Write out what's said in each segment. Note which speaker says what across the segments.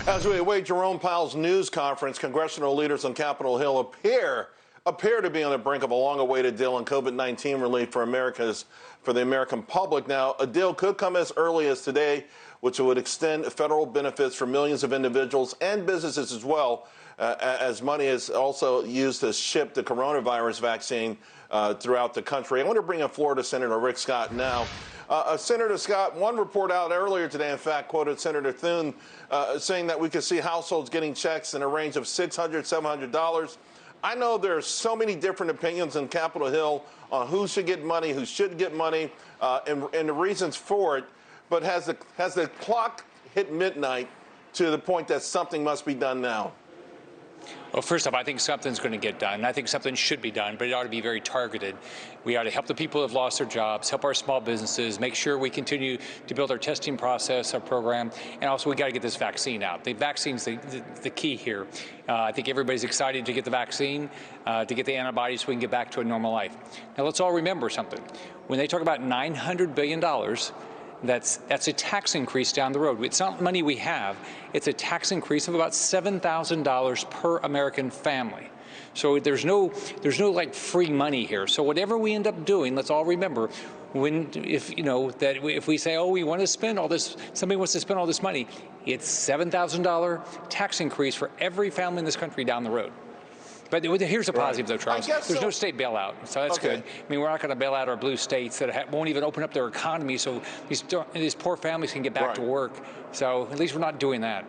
Speaker 1: As we await Jerome Powell's news conference, congressional leaders on Capitol Hill appear to be on the brink of a long-awaited deal on COVID-19 relief for the American public. Now, a deal could come as early as today, which would extend federal benefits for millions of individuals and businesses as well, as money is also used to ship the coronavirus vaccine throughout the country. I want to bring in Florida Senator Rick Scott now. Senator Scott, one report out earlier today, in fact, quoted Senator Thune saying that we could see households getting checks in a range of $600, $700. I know there are so many different opinions on Capitol Hill on who should get money, who shouldn't get money, and the reasons for it. But has the clock hit midnight to the point that something must be done now?
Speaker 2: Well, first off, I think something's going to get done. I think something should be done, but it ought to be very targeted. We ought to help the people who have lost their jobs, help our small businesses, make sure we continue to build our testing process, our program, and also we got to get this vaccine out. The vaccine's the key here. I think everybody's excited to get the vaccine, to get the antibodies so we can get back to a normal life. Now, let's all remember something. When they talk about $900 billion, that's a tax increase down the road. It's not money we have. It's a tax increase of about $7,000 per American family. So there's no like free money here. So whatever we end up doing, let's all remember, if we say, oh, we want to spend all this, somebody wants to spend all this money, it's $7,000 tax increase for every family in this country down the road. But here's the positive, though, Charles. There's no state bailout, so that's good. I mean, we're not going to bail out our blue states that won't even open up their economy so these poor families can get back to work. So at least we're not doing that.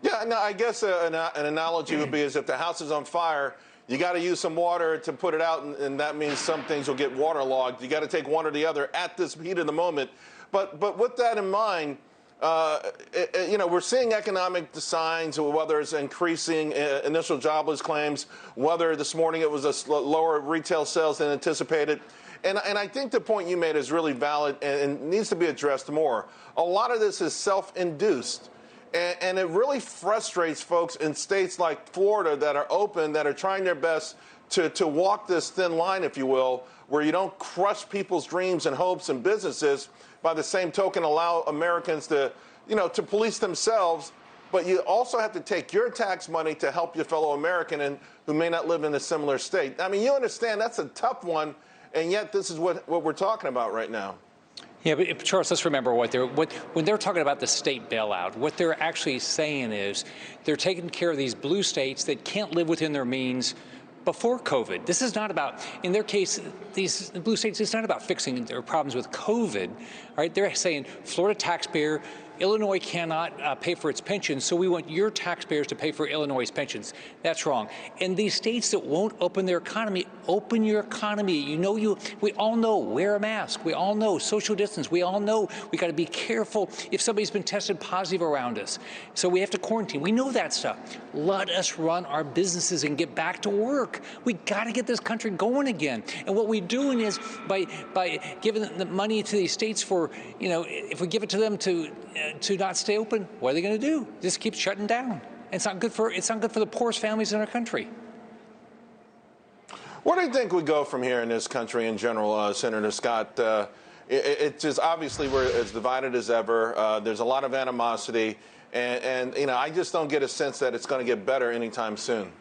Speaker 1: Yeah, no, I guess an analogy would be as if the house is on fire, you got to use some water to put it out, and that means some things will get waterlogged. You got to take one or the other at this heat of the moment. But with that in mind, we're seeing economic signs, whether it's increasing initial jobless claims, whether this morning it was a lower retail sales than anticipated. And I think the point you made is really valid and needs to be addressed more. A lot of this is self-induced. And it really frustrates folks in states like Florida that are open, that are trying their best to walk this thin line, if you will, where you don't crush people's dreams and hopes and businesses, by the same token allow Americans to police themselves, but you also have to take your tax money to help your fellow American who may not live in a similar state. I mean, you understand that's a tough one, and yet this is what we're talking about right now.
Speaker 2: Yeah, but Charles, let's remember when they're talking about the state bailout, what they're actually saying is they're taking care of these blue states that can't live within their means before COVID. This is not about, in their case, these blue states, it's not about fixing their problems with COVID, right? They're saying Florida taxpayer, Illinois cannot pay for its pensions, so we want your taxpayers to pay for Illinois' pensions. That's wrong. And these states that won't open their economy, open your economy. We all know, wear a mask. We all know, social distance. We all know we got to be careful if somebody's been tested positive around us. So we have to quarantine. We know that stuff. Let us run our businesses and get back to work. We got to get this country going again. And what we're doing is by giving the money to these states for, if we give it to them to not stay open, what are they going to do? Just keep shutting down. It's not good for the poorest families in our country.
Speaker 1: Where do you think we go from here in this country in general, Senator Scott? It's just obviously we're as divided as ever. There's a lot of animosity, and I just don't get a sense that it's going to get better anytime soon.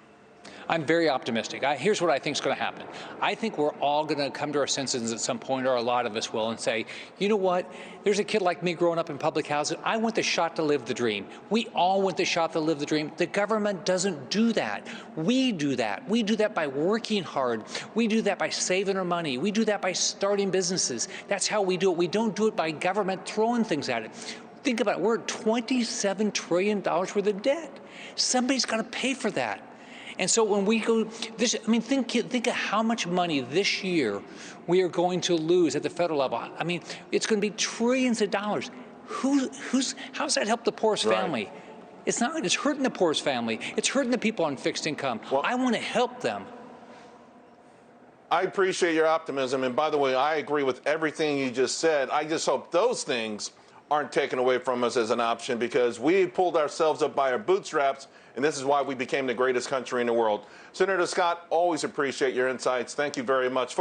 Speaker 2: I'm very optimistic. Here's what I think is going to happen. I think we're all going to come to our senses at some point, or a lot of us will, and say, you know what? There's a kid like me growing up in public housing. I want the shot to live the dream. We all want the shot to live the dream. The government doesn't do that. We do that. We do that by working hard. We do that by saving our money. We do that by starting businesses. That's how we do it. We don't do it by government throwing things at it. Think about it. We're at $27 trillion worth of debt. Somebody's got to pay for that. And so when we go this, I mean, think of how much money this year we are going to lose at the federal level. I mean, it's going to be trillions of dollars. How's that help the poorest family? It's not. It's hurting the poorest family. It's hurting the people on fixed income. Well, I want to help them.
Speaker 1: I appreciate your optimism. And by the way, I agree with everything you just said. I just hope those things aren't taken away from us as an option, because we pulled ourselves up by our bootstraps, and this is why we became the greatest country in the world. Senator Scott, always appreciate your insights. Thank you very much.